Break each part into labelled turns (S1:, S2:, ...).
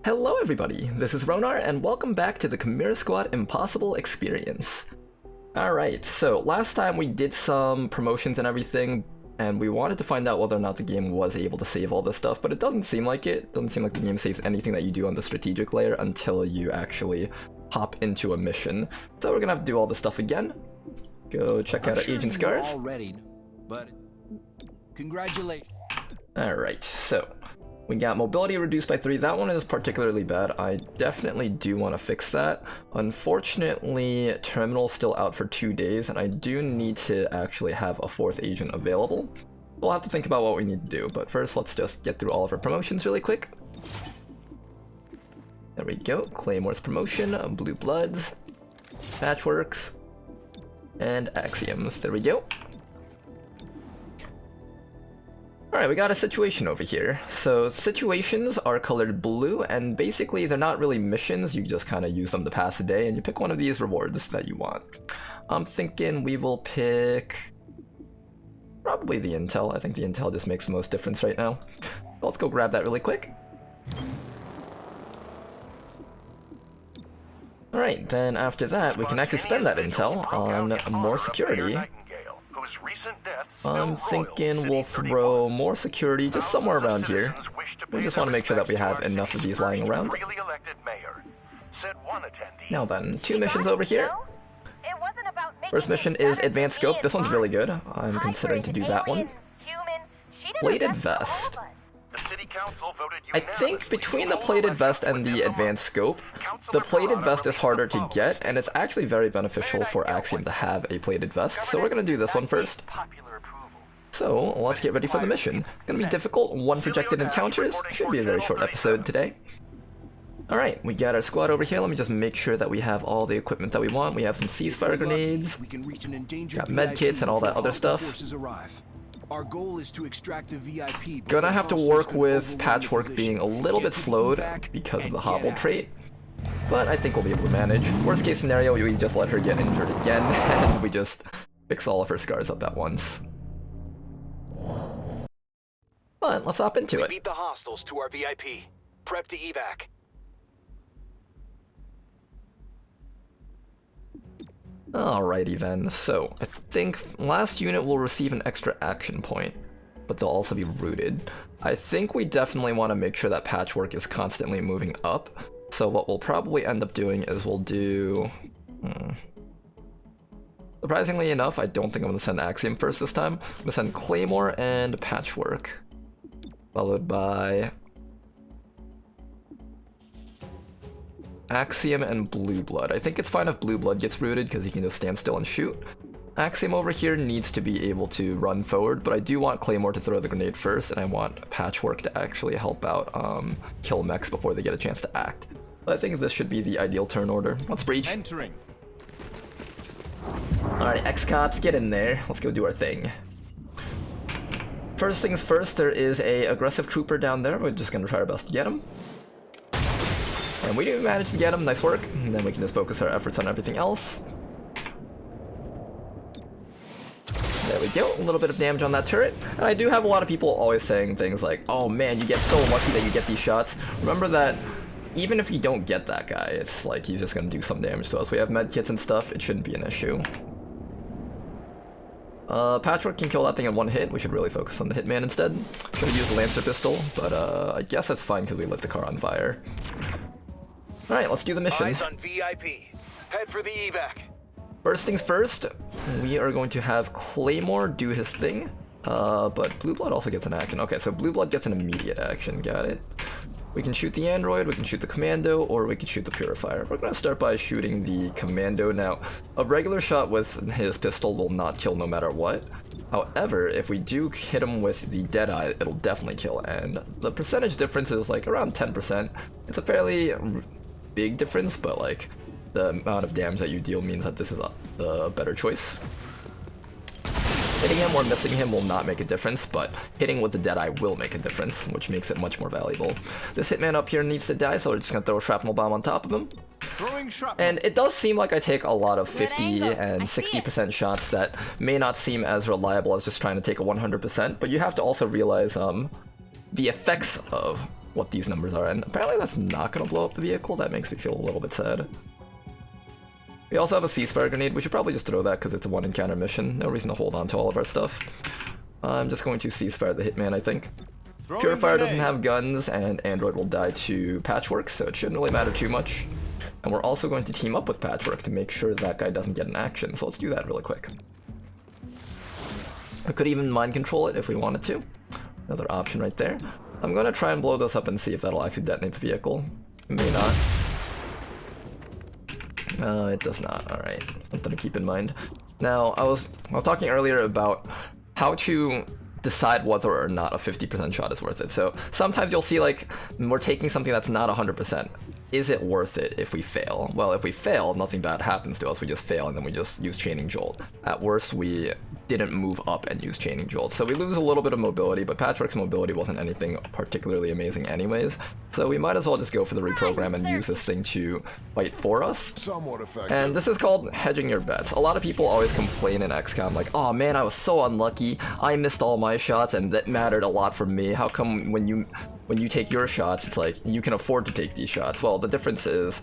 S1: Hello everybody, this is Ronar, and welcome back to the Chimera Squad Impossible Experience. Alright, so last time we did some promotions and everything, and we wanted to find out whether or not the game was able to save all this stuff, but it doesn't seem like it. It doesn't seem like the game saves anything that you do on the strategic layer until you actually hop into a mission. So we're gonna have to do all this stuff again. Go check out our Agent Scars.
S2: Already, but congratulations.
S1: Alright, so we got mobility reduced by 3. That one is particularly bad. I definitely do want to fix that. Unfortunately, Terminal's still out for 2 days, and I do need to actually have a 4th agent available. We'll have to think about what we need to do, but first let's just get through all of our promotions really quick. There we go. Claymore's promotion, Blue Bloods, Patchworks, and Axioms. There we go. Alright, we got a situation over here. So situations are colored blue, and basically they're not really missions, you just kind of use them to pass the day, and you pick one of these rewards that you want. I'm thinking we will pick probably the intel. I think the intel just makes the most difference right now. Let's go grab that really quick. Alright, then after that we can actually spend that intel on more security. I'm thinking we'll throw more security just somewhere around here. We just want to make sure that we have enough of these lying around. Now then, 2 missions over here. First mission is Advanced Scope. This one's really good. I'm considering to do that one. Plated Vest. I think between the Plated Vest and the Advanced Scope, the Plated Vest is harder to get, and it's actually very beneficial for Axiom to have a Plated Vest, so we're gonna do this one first. So, let's get ready for the mission. It's gonna be difficult, 1 projected encounters, should be a very short episode today. Alright, we got our squad over here. Let me just make sure that we have all the equipment that we want. We have some ceasefire grenades, got medkits and all that other stuff.
S2: Our goal is to extract the VIP.
S1: Gonna have to work with Patchwork being a little bit slowed because of the hobble trait, but I think we'll be able to manage. Worst case scenario, we just let her get injured again, and we just fix all of her scars up at once. But let's hop into it.
S3: Beat the hostiles to our VIP. Prep to evac.
S1: Alrighty then, so I think last unit will receive an extra action point, but they'll also be rooted. I think we definitely want to make sure that Patchwork is constantly moving up, so what we'll probably end up doing is we'll do... Surprisingly enough, I don't think I'm going to send Axiom first this time. I'm going to send Claymore and Patchwork, followed by Axiom and Blue Blood. I think it's fine if Blue Blood gets rooted because he can just stand still and shoot. Axiom over here needs to be able to run forward, but I do want Claymore to throw the grenade first, and I want Patchwork to actually help out kill mechs before they get a chance to act. But I think this should be the ideal turn order. Let's breach.
S2: Entering.
S1: Alright, X-Cops, get in there. Let's go do our thing. First things first, there is a aggressive trooper down there. We're just gonna try our best to get him. And we do manage to get him, nice work. And then we can just focus our efforts on everything else. There we go, a little bit of damage on that turret. And I do have a lot of people always saying things like, oh man, you get so lucky that you get these shots. Remember that even if you don't get that guy, it's like he's just gonna do some damage to us. We have medkits and stuff, it shouldn't be an issue. Patchwork can kill that thing in 1 hit. We should really focus on the Hitman instead. Gonna use the Lancer pistol, but I guess that's fine because we lit the car on fire. Alright, let's do the mission.
S3: Eyes on VIP. Head for the evac.
S1: First things first, we are going to have Claymore do his thing, but Blue Blood also gets an action. Okay, so Blue Blood gets an immediate action, got it. We can shoot the android, we can shoot the commando, or we can shoot the purifier. We're going to start by shooting the commando. Now, a regular shot with his pistol will not kill no matter what. However, if we do hit him with the Deadeye, it'll definitely kill, and the percentage difference is like around 10%. It's a fairly big difference, but like the amount of damage that you deal means that this is a better choice. Hitting him or missing him will not make a difference, but hitting with the Deadeye will make a difference, which makes it much more valuable. This Hitman up here needs to die, so we're just gonna throw a shrapnel bomb on top of him. And it does seem like I take a lot of 50 and 60% shots that may not seem as reliable as just trying to take a 100%, but you have to also realize the effects of what these numbers are, and apparently that's not going to blow up the vehicle. That makes me feel a little bit sad. We also have a ceasefire grenade. We should probably just throw that because it's a one encounter mission. No reason to hold on to all of our stuff. I'm just going to ceasefire the hitman, I think. Purifier doesn't have guns, and Android will die to Patchwork, so it shouldn't really matter too much. And we're also going to team up with Patchwork to make sure that guy doesn't get an action, so let's do that really quick. I could even mind control it if we wanted to. Another option right there. I'm going to try and blow this up and see if that'll actually detonate the vehicle. It may not. It does not. Alright, something to keep in mind. Now, I was talking earlier about how to decide whether or not a 50% shot is worth it. So sometimes you'll see like we're taking something that's not 100%. Is it worth it if we fail? Well, if we fail, nothing bad happens to us. We just fail and then we just use Chaining Jolt. At worst, we didn't move up and use Chaining Jolt. So we lose a little bit of mobility, but Patchwork's mobility wasn't anything particularly amazing anyways. So we might as well just go for the reprogram and use this thing to fight for us.
S4: Somewhat effective.
S1: And this is called hedging your bets. A lot of people always complain in XCOM like, oh man, I was so unlucky. I missed all my shots and that mattered a lot for me. How come when you take your shots, it's like, you can afford to take these shots? Well, the difference is,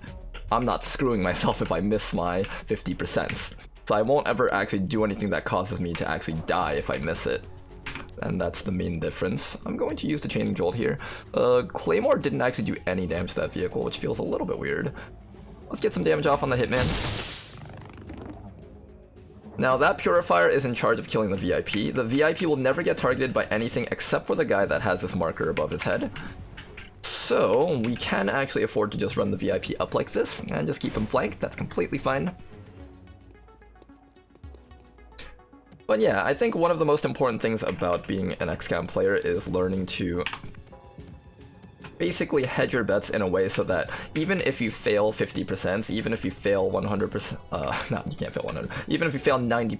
S1: I'm not screwing myself if I miss my 50%. So I won't ever actually do anything that causes me to actually die if I miss it. And that's the main difference. I'm going to use the Chaining Jolt here. Claymore didn't actually do any damage to that vehicle, which feels a little bit weird. Let's get some damage off on the Hitman. Now that Purifier is in charge of killing the VIP. The VIP will never get targeted by anything except for the guy that has this marker above his head. So we can actually afford to just run the VIP up like this and just keep him flanked. That's completely fine. But yeah, I think one of the most important things about being an XCOM player is learning to basically hedge your bets in a way so that even if you fail 50%, even if you fail 100%, no, you can't fail 100, even if you fail 90%,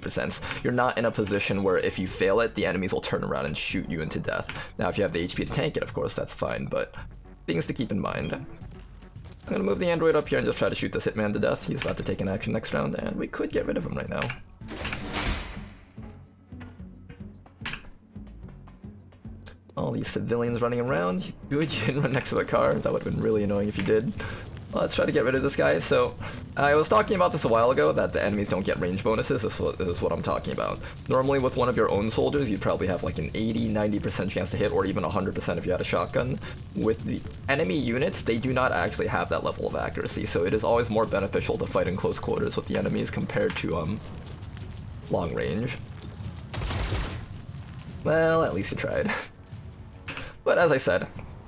S1: 80%, you're not in a position where if you fail it, the enemies will turn around and shoot you into death. Now, if you have the HP to tank it, of course, that's fine, but things to keep in mind. I'm gonna move the android up here and just try to shoot this hitman to death. He's about to take an action next round, and we could get rid of him right now. All these civilians running around. Good, you didn't run next to the car. That would have been really annoying if you did. Let's try to get rid of this guy. So, I was talking about this a while ago, that the enemies don't get range bonuses. This is what I'm talking about. Normally with one of your own soldiers, you'd probably have like an 80-90% chance to hit, or even 100% if you had a shotgun. With the enemy units, they do not actually have that level of accuracy, so it is always more beneficial to fight in close quarters with the enemies compared to long range. Well, at least you tried. But as I said,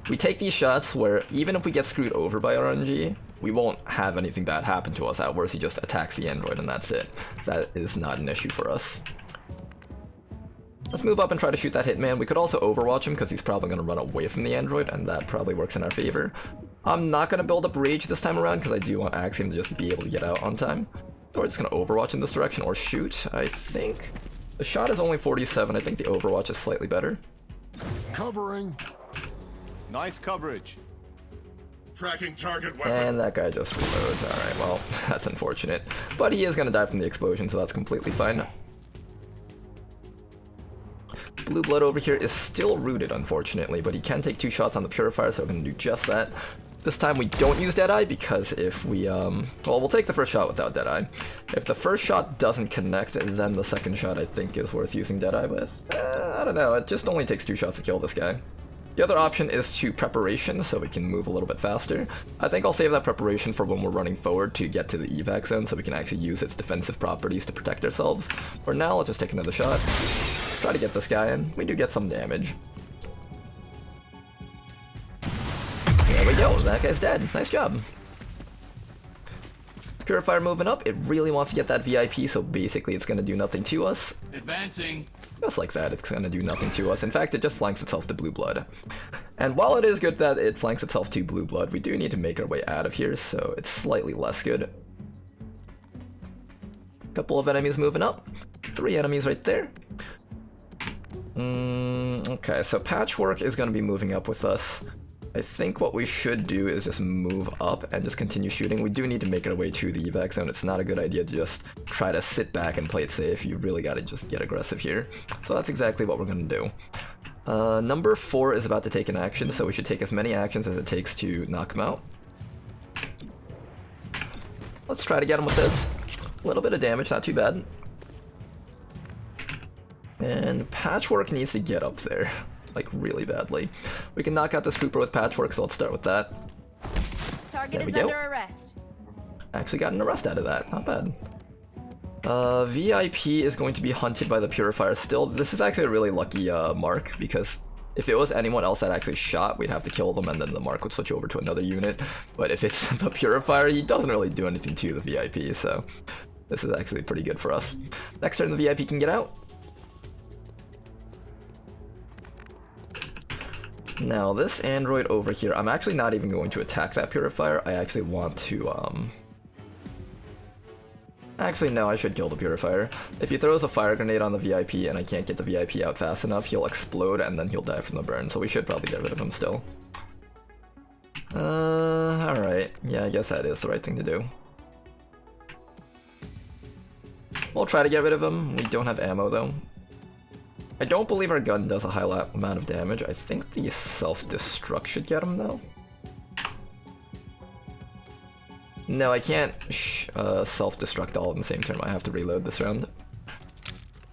S1: we take these shots where even if we get screwed over by RNG, we won't have anything bad happen to us. At worst, he just attacks the android and that's it. That is not an issue for us. Let's move up and try to shoot that hitman. We could also overwatch him because he's probably going to run away from the android, and that probably works in our favor. I'm not going to build up rage this time around because I do want Axiom to just be able to get out on time. So we're just going to overwatch in this direction or shoot, I think. The shot is only 47. I think the overwatch is slightly better.
S4: Covering.
S5: Nice coverage.
S4: Tracking target weapon.
S1: And that guy just reloads. Alright, well, that's unfortunate. But he is going to die from the explosion, so that's completely fine. Blue Blood over here is still rooted, unfortunately, but he can take 2 shots on the Purifier, so we're going to do just that. This time we don't use Deadeye because if we, well, we'll take the first shot without Deadeye. If the first shot doesn't connect, then the second shot I think is worth using Deadeye with. I don't know, it just only takes 2 shots to kill this guy. The other option is to preparation, so we can move a little bit faster. I think I'll save that preparation for when we're running forward to get to the evac zone, so we can actually use its defensive properties to protect ourselves. For now, I'll just take another shot. Try to get this guy in. We do get some damage. There we go, that guy's dead. Nice job. Purifier moving up. It really wants to get that VIP, so basically it's going to do nothing to us.
S5: Advancing.
S1: Just like that, it's going to do nothing to us. In fact, it just flanks itself to Blue Blood. And while it is good that it flanks itself to Blue Blood, we do need to make our way out of here, so it's slightly less good. Couple of enemies moving up. 3 enemies right there. Okay, so Patchwork is going to be moving up with us. I think what we should do is just move up and just continue shooting. We do need to make our way to the evac zone. It's not a good idea to just try to sit back and play it safe. You really got to just get aggressive here. So that's exactly what we're going to do. Number 4 is about to take an action, so we should take as many actions as it takes to knock him out. Let's try to get him with this. A little bit of damage, not too bad. And Patchwork needs to get up there, like really badly. We can knock out this Trooper with Patchwork, so let's start with that.
S6: Target
S1: There we
S6: is
S1: go.
S6: under arrest.
S1: Actually got an arrest out of that, not bad. VIP is going to be hunted by the Purifier still. This is actually a really lucky mark, because if it was anyone else that actually shot, we'd have to kill them and then the mark would switch over to another unit. But if it's the Purifier, he doesn't really do anything to the VIP, so this is actually pretty good for us. Next turn the VIP can get out. Now this android over here, I'm actually not even going to attack that Purifier. I actually want to Actually, no, I should kill the Purifier. If he throws a fire grenade on the VIP and I can't get the VIP out fast enough, he'll explode and then he'll die from the burn, so we should probably get rid of him still. Alright. Yeah, I guess that is the right thing to do. We'll try to get rid of him. We don't have ammo, though. I don't believe our gun does a high amount of damage. I think the self-destruct should get him, though. No, I can't self-destruct all in the same turn. I have to reload this round.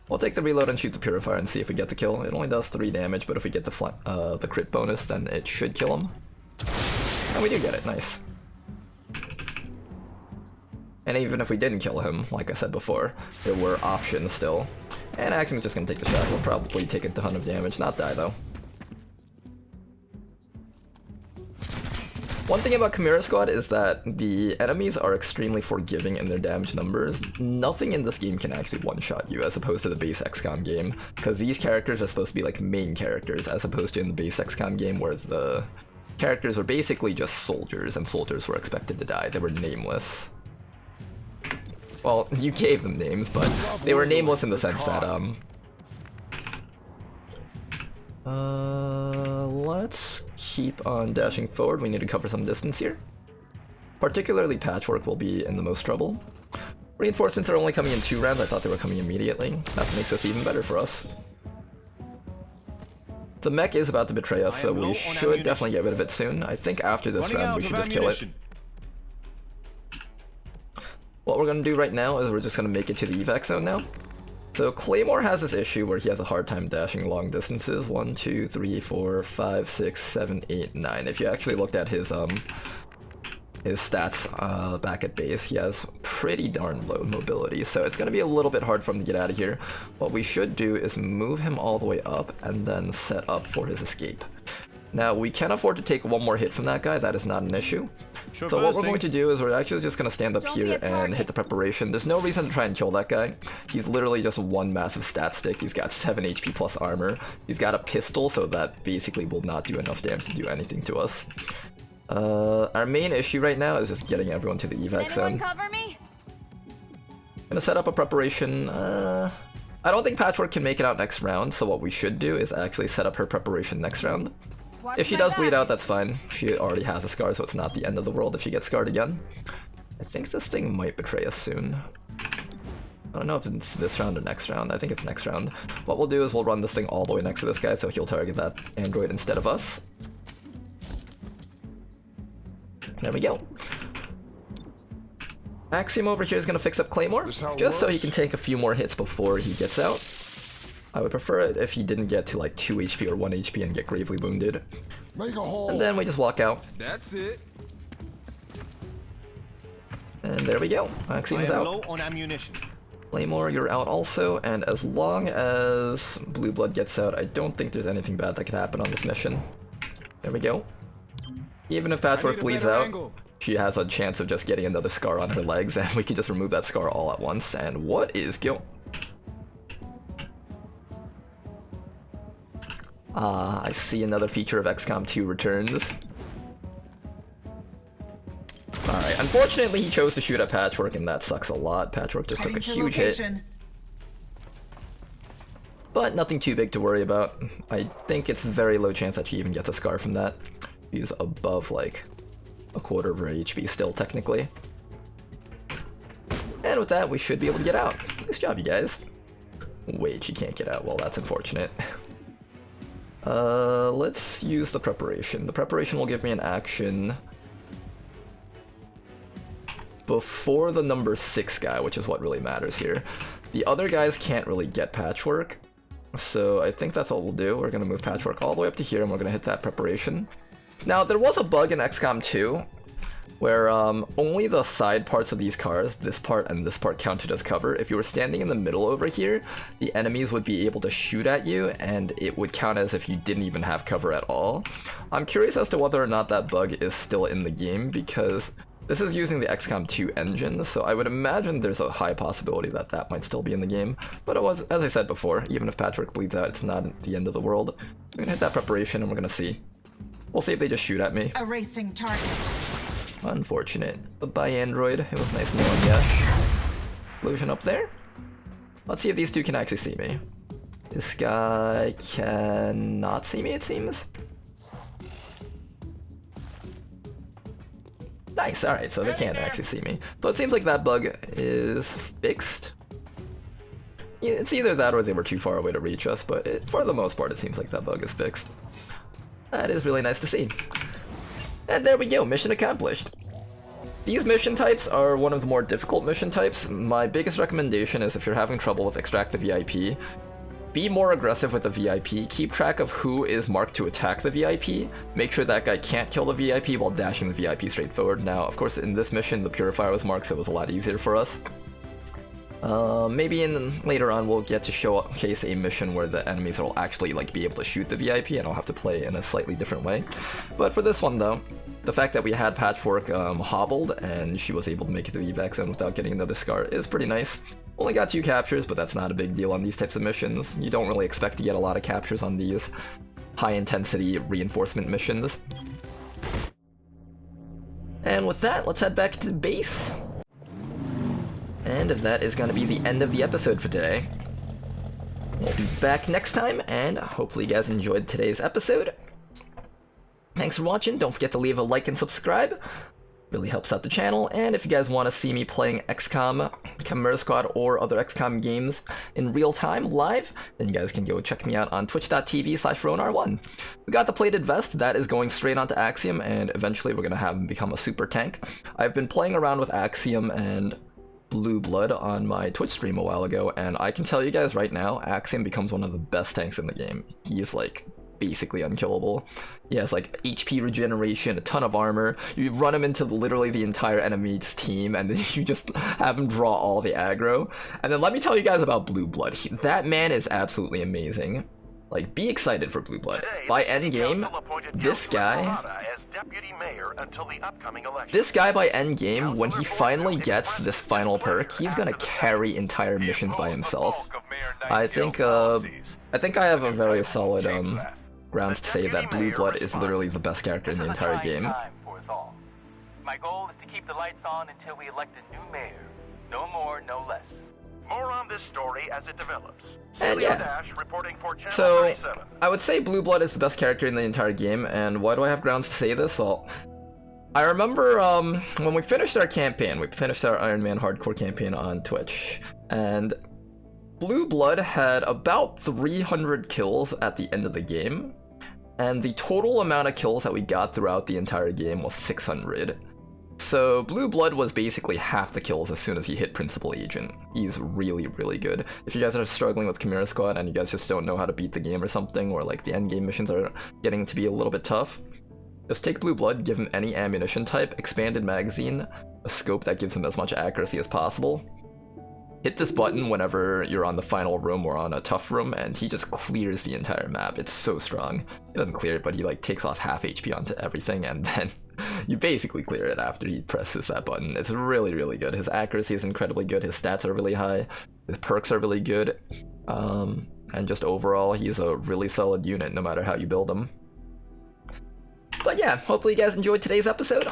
S1: We'll take the reload and shoot the Purifier and see if we get the kill. It only does 3 damage, but if we get the crit bonus, then it should kill him. And we do get it, nice. And even if we didn't kill him, like I said before, there were options still. And Action's just gonna take the shot. We'll probably take a ton of damage, not die though. One thing about Chimera Squad is that the enemies are extremely forgiving in their damage numbers. Nothing in this game can actually one-shot you as opposed to the base XCOM game, because these characters are supposed to be like main characters as opposed to in the base XCOM game where the characters are basically just soldiers and soldiers were expected to die. They were nameless. Well, you gave them names, but they were nameless in the sense that, let's keep on dashing forward. We need to cover some distance here. Particularly Patchwork will be in the most trouble. Reinforcements are only coming in 2 rounds. I thought they were coming immediately. That makes us even better for us. The mech is about to betray us, so we should definitely get rid of it soon. I think after this round we should just kill it. What we're going to do right now is we're just going to make it to the evac zone now. So Claymore has this issue where he has a hard time dashing long distances. 1, 2, 3, 4, 5, 6, 7, 8, 9. If you actually looked at his stats back at base, he has pretty darn low mobility, so it's going to be a little bit hard for him to get out of here. What we should do is move him all the way up and then set up for his escape. Now, we can afford to take 1 more hit from that guy, that is not an issue. So what we're going to do is we're actually just going to stand up here and hit the preparation. There's no reason to try and kill that guy. He's literally just 1 massive stat stick. He's got 7 HP plus armor. He's got a pistol, so that basically will not do enough damage to do anything to us. Our main issue right now is just getting everyone to the evac zone.
S6: Cover me?
S1: Gonna set up a preparation. I don't think Patchwork can make it out next round, so what we should do is actually set up her preparation next round. If she does bleed out, that's fine. She already has a scar, so it's not the end of the world if she gets scarred again. I think this thing might betray us soon. I don't know if it's this round or next round. I think it's next round. What we'll do is we'll run this thing all the way next to this guy, so he'll target that android instead of us. There we go. Axiom over here is going to fix up Claymore, just so he can take a few more hits before he gets out. I would prefer it if he didn't get to like 2 HP or 1 HP and get gravely wounded.
S4: Make a hole.
S1: And then we just walk out.
S2: That's it.
S1: And there we go. Axiom's out.
S5: Low on ammunition.
S1: Claymore, you're out also, and as long as Blue Blood gets out, I don't think there's anything bad that could happen on this mission. There we go. Even if Patchwork bleeds out, she has a chance of just getting another scar on her legs, and we can just remove that scar all at once. And what is going... I see another feature of XCOM 2 returns. Alright, unfortunately he chose to shoot at Patchwork, and that sucks a lot. Patchwork just took a huge hit. But nothing too big to worry about. I think it's very low chance that she even gets a scar from that. She's above like a quarter of her HP still, technically. And with that, we should be able to get out. Nice job, you guys. Wait, she can't get out. Well, that's unfortunate. Let's use the preparation. The preparation will give me an action before the number 6 guy, which is what really matters here. The other guys can't really get patchwork, so I think that's what we'll do. We're gonna move patchwork all the way up to here, and we're gonna hit that preparation. Now, there was a bug in XCOM 2 where only the side parts of these cars, this part and this part, counted as cover. If you were standing in the middle over here, the enemies would be able to shoot at you, and it would count as if you didn't even have cover at all. I'm curious as to whether or not that bug is still in the game, because this is using the XCOM 2 engine, so I would imagine there's a high possibility that that might still be in the game. But it was, as I said before, even if patchwork bleeds out, it's not the end of the world. I'm gonna hit that preparation, and we're gonna see. We'll see if they just shoot at me.
S7: Erasing target.
S1: Unfortunate. Bye-bye, Android. It was nice knowing ya. Illusion up there? Let's see if these two can actually see me. This guy cannot see me, it seems. Nice, alright, so they can't actually see me. So it seems like that bug is fixed. Yeah, it's either that or they were too far away to reach us, but for the most part it seems like that bug is fixed. That is really nice to see. And there we go, mission accomplished. These mission types are one of the more difficult mission types. My biggest recommendation is if you're having trouble with Extract the VIP, be more aggressive with the VIP, keep track of who is marked to attack the VIP, make sure that guy can't kill the VIP while dashing the VIP straight forward. Now, of course, in this mission, the purifier was marked, so it was a lot easier for us. Maybe later on we'll get to showcase a mission where the enemies will actually be able to shoot the VIP, and I'll have to play in a slightly different way. But for this one though, the fact that we had Patchwork hobbled and she was able to make it to the evac zone without getting another scar is pretty nice. Only got 2 captures, but that's not a big deal on these types of missions. You don't really expect to get a lot of captures on these high intensity reinforcement missions. And with that, let's head back to base. And that is going to be the end of the episode for today. We'll be back next time, and hopefully you guys enjoyed today's episode. Thanks for watching. Don't forget to leave a like and subscribe. Really helps out the channel. And if you guys want to see me playing XCOM, Chimera Squad, or other XCOM games in real time, live, then you guys can go check me out on twitch.tv/RoanR1. We got the plated vest. That is going straight onto Axiom, and eventually we're going to have him become a super tank. I've been playing around with Axiom and Blue Blood on my Twitch stream a while ago, and I can tell you guys right now, Axiom becomes one of the best tanks in the game. He is basically unkillable. He has HP regeneration, a ton of armor. You run him into literally the entire enemy's team, and then you just have him draw all the aggro. And then let me tell you guys about Blue Blood. That man is absolutely amazing. Be excited for Blue Blood. By endgame, this guy by endgame, when he finally gets this final perk, he's gonna carry entire missions by himself. I think I have a very solid grounds to say that Blue Blood is literally the best character in the entire game.
S8: My goal is to keep the lights on until we elect a new mayor. No more, no less. More on this story as it develops.
S1: And yeah, so I would say Blue Blood is the best character in the entire game, and why do I have grounds to say this? Well, I remember when we finished our campaign, we finished our Iron Man Hardcore campaign on Twitch, and Blue Blood had about 300 kills at the end of the game, and the total amount of kills that we got throughout the entire game was 600. So Blue Blood was basically half the kills as soon as he hit Principal Agent. He's really, really good. If you guys are struggling with Chimera Squad and you guys just don't know how to beat the game or something, or the end game missions are getting to be a little bit tough, just take Blue Blood, give him any ammunition type, expanded magazine, a scope that gives him as much accuracy as possible. Hit this button whenever you're on the final room or on a tough room, and he just clears the entire map. It's so strong. He doesn't clear it, but he takes off half HP onto everything, and then you basically clear it after he presses that button. It's really, really good. His accuracy is incredibly good, his stats are really high, his perks are really good, and just overall, he's a really solid unit no matter how you build him. But yeah, hopefully you guys enjoyed today's episode.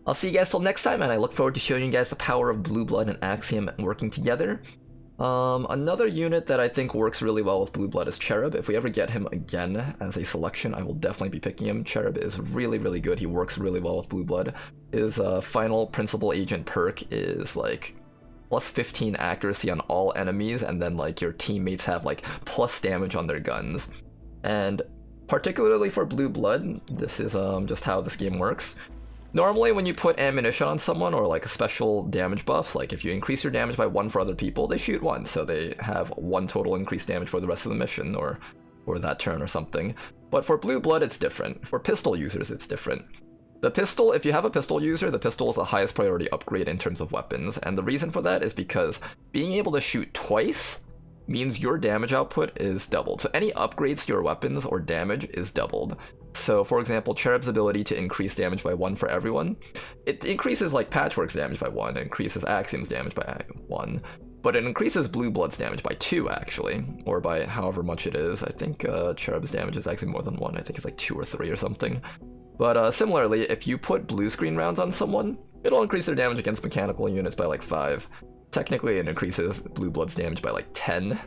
S1: I'll see you guys till next time, and I look forward to showing you guys the power of Blue Blood and Axiom working together. Another unit that I think works really well with Blue Blood is Cherub. If we ever get him again as a selection, I will definitely be picking him. Cherub is really, really good. He works really well with Blue Blood. His final Principal Agent perk is plus 15 accuracy on all enemies, and then your teammates have plus damage on their guns. And particularly for Blue Blood, this is just how this game works. Normally when you put ammunition on someone or like special damage buffs, like if you increase your damage by 1 for other people, they shoot 1, so they have 1 total increased damage for the rest of the mission or that turn or something. But for Blue Blood it's different. For pistol users it's different. The pistol, if you have a pistol user, the pistol is the highest priority upgrade in terms of weapons, and the reason for that is because being able to shoot twice means your damage output is doubled. So any upgrades to your weapons or damage is doubled. So for example, Cherub's ability to increase damage by 1 for everyone, it increases like Patchwork's damage by 1, it increases Axiom's damage by 1, but it increases Blue Blood's damage by 2 actually, or by however much it is. I think Cherub's damage is actually more than 1, I think it's like 2 or 3 or something. But similarly, if you put blue screen rounds on someone, it'll increase their damage against mechanical units by like 5. Technically it increases Blue Blood's damage by like 10.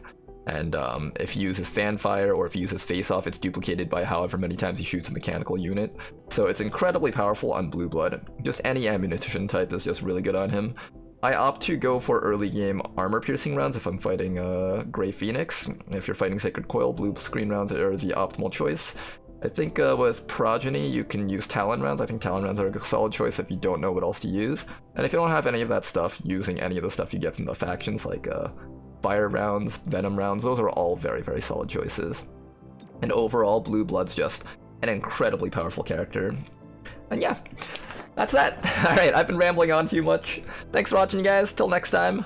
S1: And if he uses Fanfire or if he uses Face Off, it's duplicated by however many times he shoots a mechanical unit. So it's incredibly powerful on Blue Blood. Just any ammunition type is just really good on him. I opt to go for early game armor piercing rounds if I'm fighting Grey Phoenix. If you're fighting Sacred Coil, blue screen rounds are the optimal choice. I think with Progeny you can use Talon rounds. I think Talon rounds are a solid choice if you don't know what else to use. And if you don't have any of that stuff, using any of the stuff you get from the factions like Fire rounds, Venom rounds, those are all very, very solid choices. And overall, Blue Blood's just an incredibly powerful character. And yeah, that's that. Alright, I've been rambling on too much. Thanks for watching, you guys. Till next time.